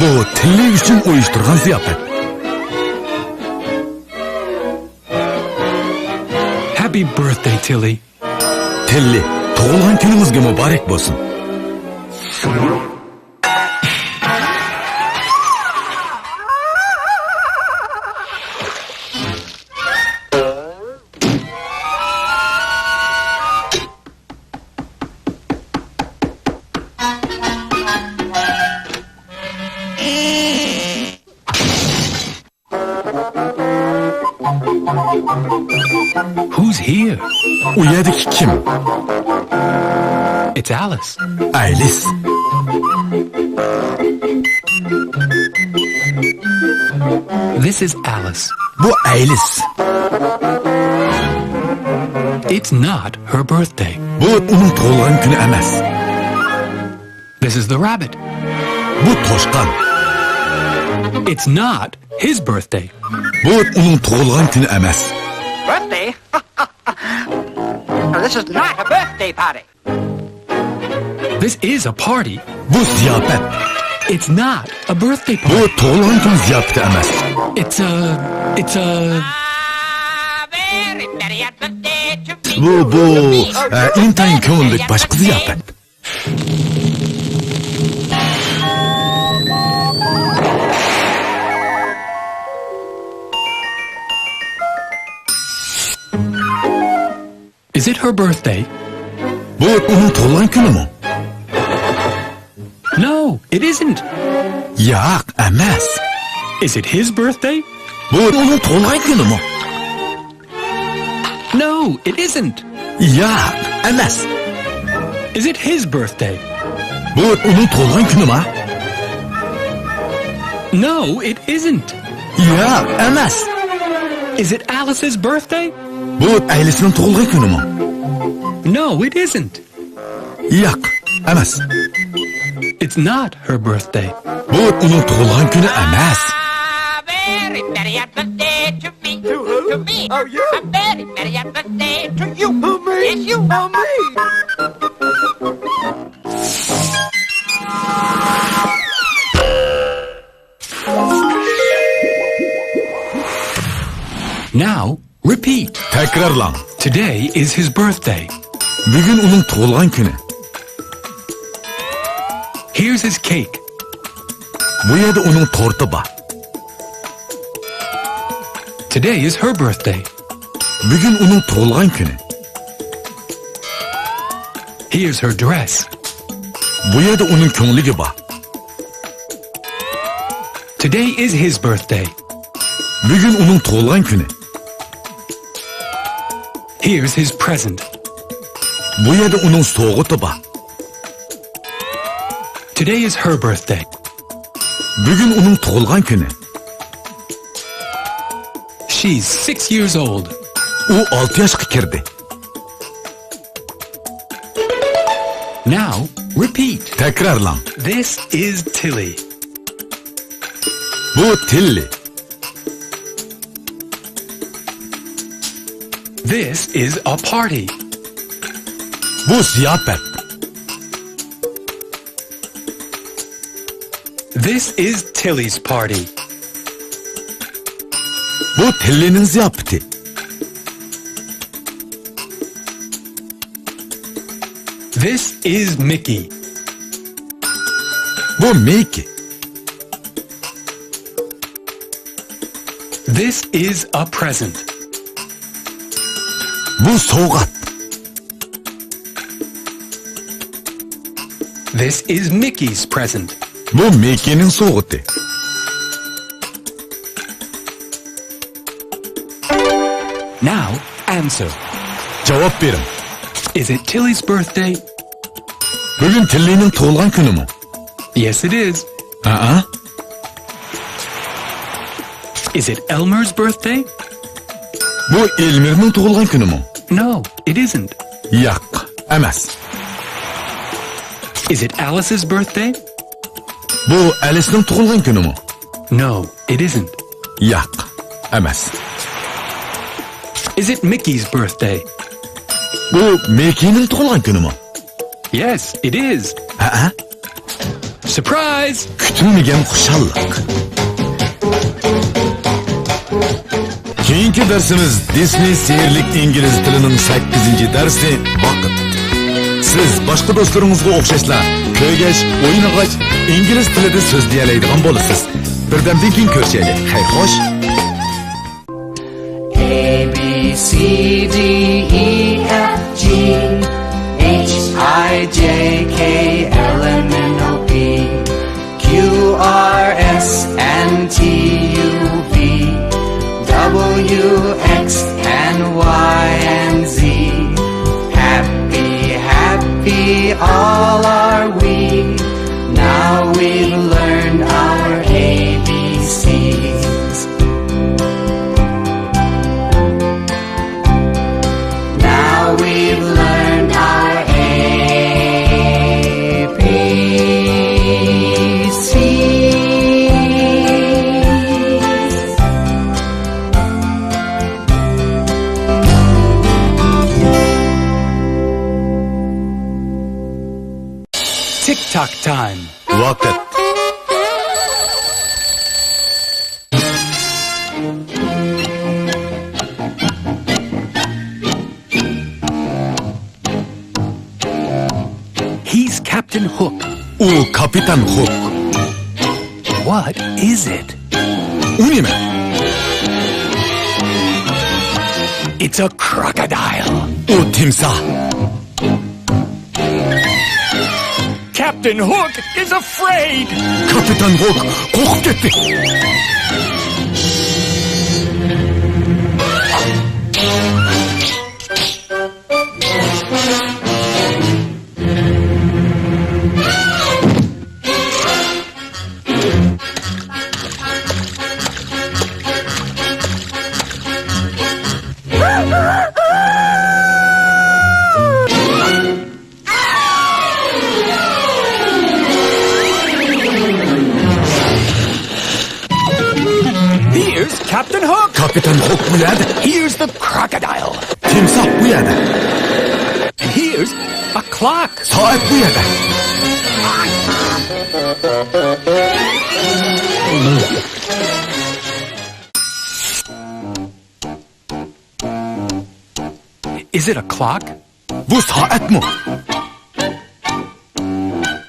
Bu tilli üçün uyuşturgan ziyafet. Happy birthday, Tilly. Tilli, tug'ilgan kuningizga muborak bo'lsin. Who's here? U yerdagi kim? It's Alice. Alice. This is Alice. Bu Alice. It's not her birthday. Bu uning tug'ilgan kuni emas. This is the rabbit. Bu toshqon. It's not his birthday. Bu uning tug'ilgan kuni emas. Birthday? No, this is not a birthday party. This is a party. Bu ziyafet. It's not a birthday Bu party. tug'ilgan kun ziyafeti emas. It's a... Very merry birthday to me. Bu intayin ko'ngillik boshqa ziyafet. Is it her birthday? Bu uning tug'ilgan kunimi? No, it isn't. Yo'q, emas. Is it his birthday? Bu uning tug'ilgan kunimi? No, it isn't. Yo'q, emas. Is it his birthday? Bu uning tug'ilgan kunimi? No, it isn't. Yo'q, emas. Is it Alice's birthday? Bu Alice'ning tug'ilgan kunimi? No, it isn't. Yo'q, emas. It's not her birthday. Bu uning tug'ilgan kuni emas. Very merry birthday to me. To me. Oh, you? A very merry birthday to you. To me. Yes, you. To me. Now, repeat. Takrorlang. Today is his birthday. Bugun uning tug'ilgan kuni. Here's his cake. Bu yerda uning torti bor. Today is her birthday. Bugun uning tug'ilgan kuni. Here's her dress. Bu yerda uning ko'ngligi bor. Today is his birthday. Bugun uning tug'ilgan kuni. Here's his present. Bu yerda uning sovg'ati bor. Today is her birthday. Bugun uning tug'ilgan kuni. She's 6 years old. U 6 yoshga kirdi. Now, repeat. Takrorlang. This is Tilly. Bu Tilli. This is a party. Bu ziyafet. This is Tilly's party. Bu Tillining ziyafeti. This is Mickey. Bu Mickey. This is a present. Bu sovg'at. This is Mickey's present. Bu Mickey'ning sovg'ati. Now, answer. Javob bering. Is it Tilly's birthday? Bugun Tillining tug'ilgan kunimi? Yes, it is. Is it Elmer's birthday? Bu Elmirning tug'ilgan kunimi? No, it isn't. Yo'q, emas. Is it Alice's birthday? Bu Alicening tug'ilgan kunimi? No, it isn't. Yo'q, emas. Is it Mickey's birthday? Bu Mickey'ning tug'ilgan kunimi? Yes, it is. Surprise! Kutilmagan xushallik. Keyingi darsimiz Disney sehrlik ingliz tilining 8-darsi vaqt. Siz boshqa do'stlaringizga o'xshashlar, ko'rgash, o'ynag'ach, ingliz tilida so'zlayoladigan bo'lasiz. Birdamdan keyin ko'rishaylik. Xayr, xo'sh. A, B, C, D, E, F, G, H, I, J, K, L, M, N, O, P, Q, R, S, and T, U, V, W, X, and Y, and Z. Happy, happy all are we. Now we've learned our ABCs. Now we've learned our ABCs. Tick-tock time. Vaqt. He's Captain Hook. U Kapitan Hook. What is it? U nima? It's a crocodile. U timsoh. Captain Hook is afraid. Kapitan Hook qo'rqib ketdi. Here's Captain Hook. Kapitan Hook bu yerda. Here's the crocodile. Timsoh bu yerda. And here's a clock. Soat bu yerda. Is it a clock? Bu soatmi?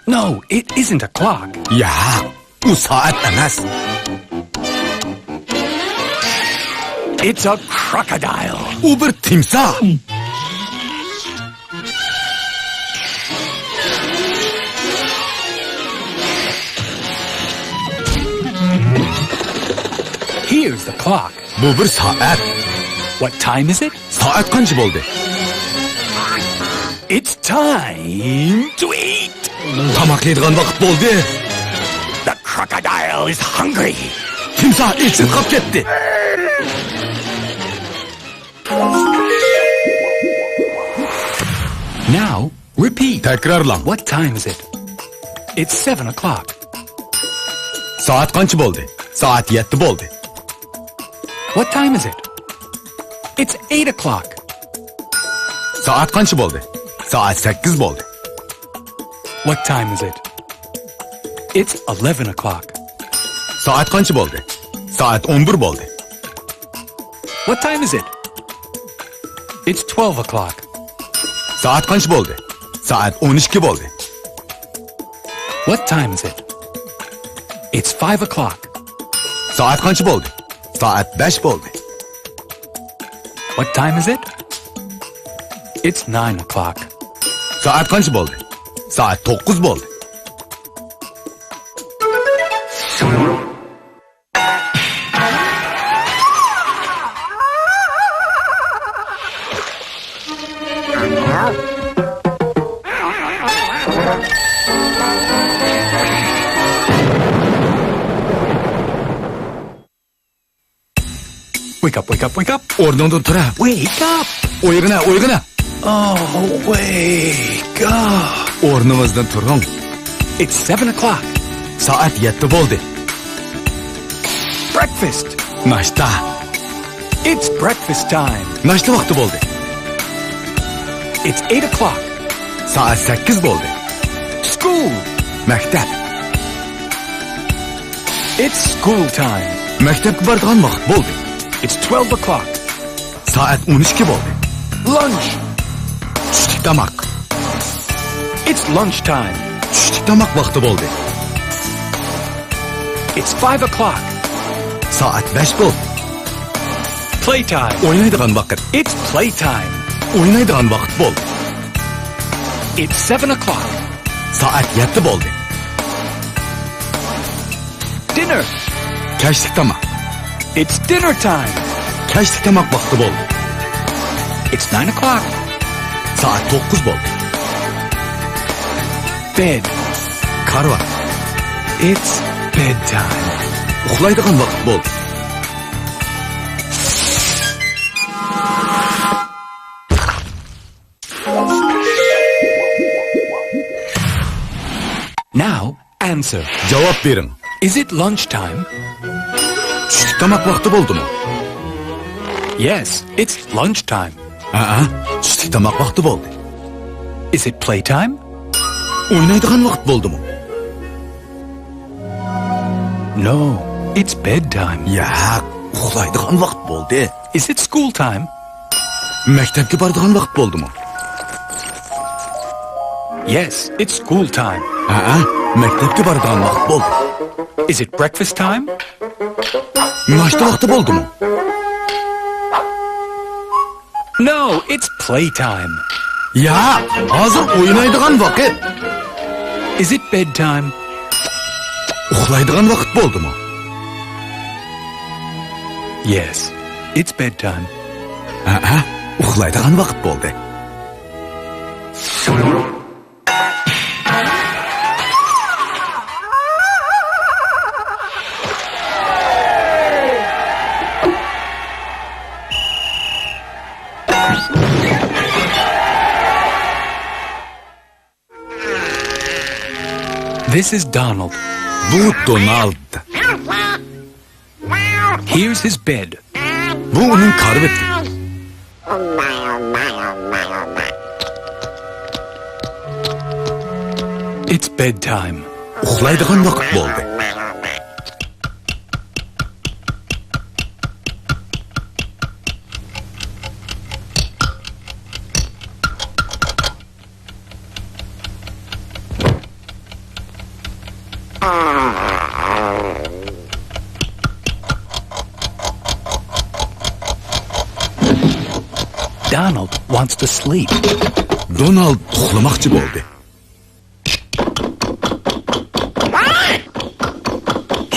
No, it isn't a clock. Ya, u soat emas. It's a crocodile. U bir timsoh. Here's the clock. Bu bir soat. What time is it? Soat qancha bo'ldi? It's time to eat. Tamoq yeydigan vaqt bo'ldi. The crocodile is hungry. Timsoh ichib qolib ketdi. Now, repeat. Takrorlang. What time is it? It's 7 o'clock. Soat qancha bo'ldi? Soat 7 bo'ldi. What time is it? It's 8 o'clock. Soat qancha bo'ldi? Soat 8 bo'ldi. What time is it? It's 11 o'clock. Soat qancha bo'ldi? Soat 11 bo'ldi. What time is it? It's 12 o'clock. Soat qancha bo'ldi? Soat 12 bo'ldi. What time is it? It's 5 o'clock. Soat qancha bo'ldi? Soat 5 bo'ldi. What time is it? It's 9 o'clock. Soat qancha bo'ldi? Soat 9 bo'ldi. Wake up, wake up, wake up. O'rningdan tura. Wake up. Uyg'ona, uyg'ona. Oh, wake up. O'rnimizdan turing. It's 7 o'clock. Soat 7 bo'ldi. Breakfast. Nashta. It's breakfast time. Nashta vaqti bo'ldi. It's 8 o'clock. Soat 8 bo'ldi. School. Maktab. It's school time. Maktabga boradigan vaqt bo'ldi. It's 12 o'clock. Soat 12 bo'ldi. Lunch. Tushlik tomoq. It's lunchtime. Tushlik tomoq vaqti bo'ldi. It's 5 o'clock. Soat 5 bo'ldi. Playtime. O'ynaydigan vaqt. It's playtime. O'ynaydigan vaqt bo'ldi. It's 7 o'clock. Soat 7 bo'ldi. Dinner. Kechlik tomoq. It's dinner time. Kechlik tomoq vaqti bo'ldi. It's 9 o'clock. Soat 9 bo'ldi. Bed. Karvat. It's bedtime. Uxlaydigan vaqt bo'ldi. Now, answer. Javob bering. Is it lunchtime? Tushlik tomoq vaqti bo'ldimi? Yes, it's lunchtime. Tushlik tomoq vaqti bo'ldi. Is it playtime? O'ynaydigan vaqt bo'ldimi? No, it's bedtime. Yo'q, uxlaydigan vaqt bo'ldi. Is it school time? Maktabga boradigan vaqt bo'ldimi? Yes, it's school time. Maktabga boradigan vaqt bo'ldi. Is it breakfast time? Noshta vaqti bo'ldimi? No, it's playtime. Yo'q, hozir o'ynaydigan vaqt. Is it bedtime? Uxlaydigan vaqt bo'ldimi? Yes, it's bedtime. Uxlaydigan vaqt bo'ldi. This is Donald. Bu Donald. Here's his bed. Bu uning karveti. It's bedtime. Uxlaydigan vaqt bo'ldi. Donald wants to sleep. Donald uxlamoqchi bo'ldi.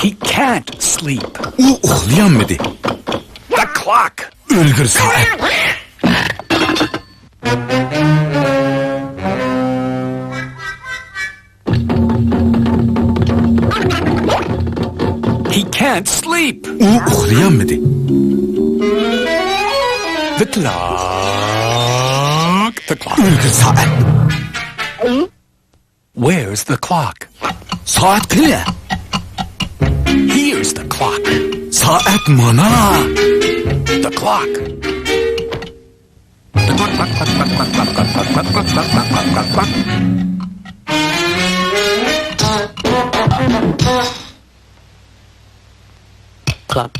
He can't sleep. U uxlayolmadi. The clock. O'lgir soat. He can't sleep. U uxlayolmadi. The clock. The clock. O'lgir soat. Where's the clock? Soat qani? Here's the clock. Soat mana? The clock. Club.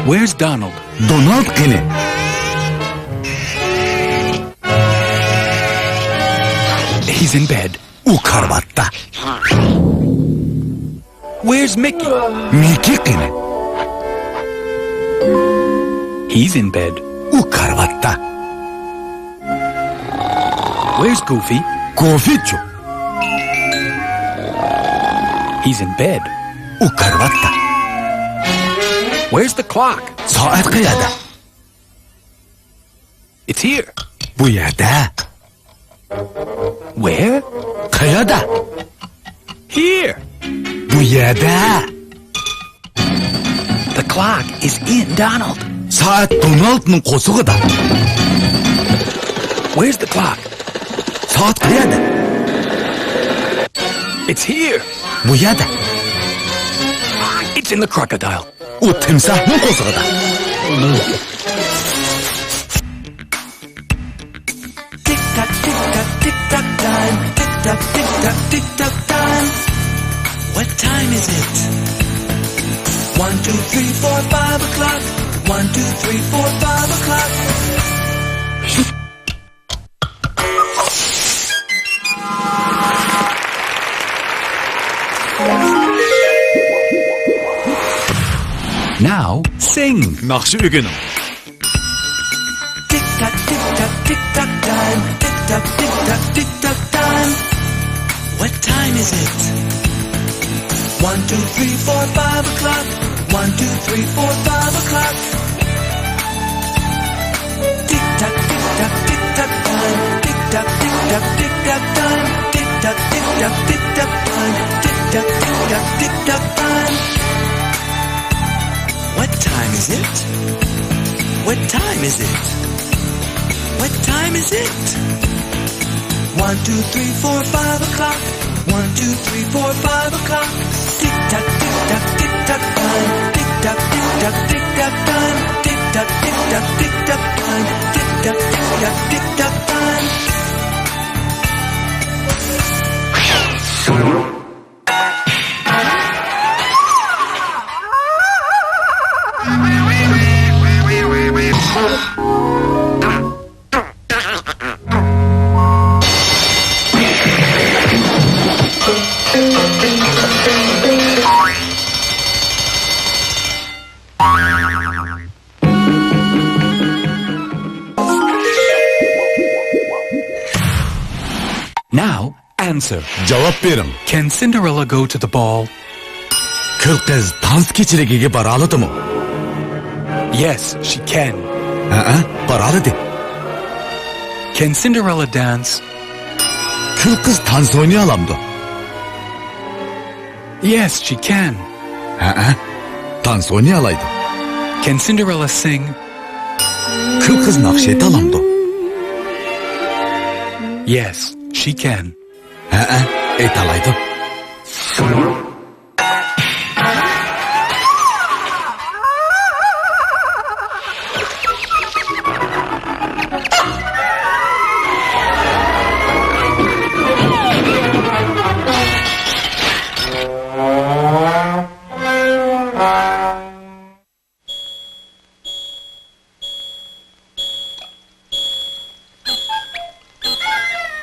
Where's Donald? Donald qani? He's in bed. U karvatda. Where's Mickey? Mickey qani? He's in bed. U karvatda. Where's Goofy? Goofy-chu? He's in bed. U karvatda. Where's the clock? Soat qayerda? It's here. Bu yerda. Where? Qayerda? Here. Bu yerda. The clock is in Donald. Soat Donaldning qo'sig'ida. Where's the clock? Soat qayerda? It's here. Bu yerda. It's in the crocodile. U timsohning qo'zig'ida. Tick tock, tick tock, tick tock time. Tick tock, tick tock, tick tock time. What time is it? 1, 2, 3, 4, 5 o'clock. 1, 2, 3, 4, 5 o'clock. Now sing. Naqshi o'rganing. Tick tock, tick tock, tick tock time. Tick tock, tick tock, tick tock time. What time is it? 1, 2, 3, 4, 5 o'clock. 1, 2, 3, 4, 5 o'clock. Tick tock, tick tock, tick tock time. Tick tock, tick tock, tick tock time. Tick tock, tick tock, tick tock time. Tick tock, tick tock, tick tock time. What time is it? What time is it? What time is it? 1, 2, 3, 4, 5 o'clock. 1, 2, 3, 4, 5 o'clock. Tick tock, tick tock, tick tock time. Tick tock, tick tock, tick tock time. Tick tock, tick tock, tick tock time. Tick tock, tick tock, tick tock time. Now answer. Javob bering. Can Cinderella go to the ball? Kil qiz dans kechirigiga bora oladimi? Yes, she can. Ha, bora oladi. Can Cinderella dance? Kil qiz dans o'ynay olamdi. Yes, she can. Ha, dans o'ynay oladi. Can Cinderella sing? Kil qiz naqsh ayta olamdi. Yes, she can. Ha, ayta oladi.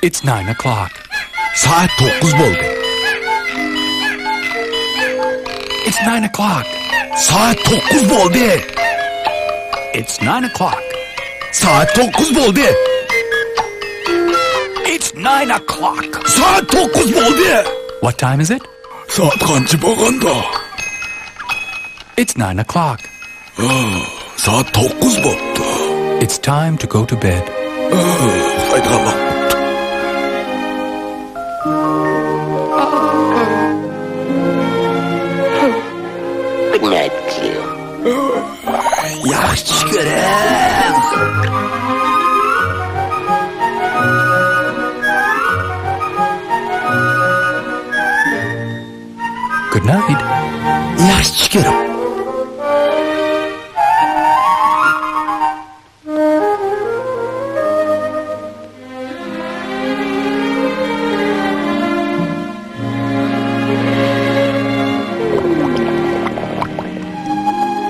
It's 9 o'clock. Saat 9 bo'ldi. It's 9 o'clock. Saat 9 bo'ldi. It's 9 o'clock. Saat 9 bo'ldi. It's 9 o'clock. Saat 9 bo'ldi. What time is it? Saat qancha bo'lganda? It's 9 o'clock. Saat 9 bo'ldi. It's time to go to bed. Qaytqanman. Good night, Cleo. Yaxshi ko'ring. Good night. Yaxshi ko'ring.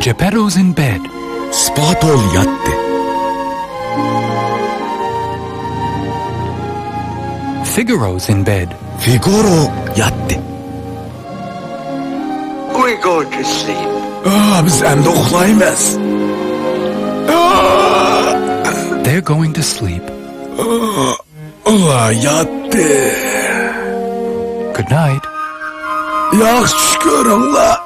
Geppetto's in bed. Spatol yotdi. Figaro's in bed. Figaro yotdi. We're going to sleep. Biz endi uxlaymiz. They're going to sleep. Ular yotdi. Good night. Yaxshi ko'ringlar.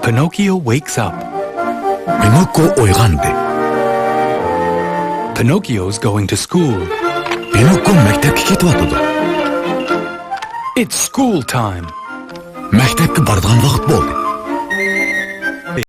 Pinocchio wakes up. Pinocchio uyg'ondi. Pinocchio's going to school. Pinocchio maktabga ketyapti. It's school time. Maktabga boradigan vaqt bo'ldi.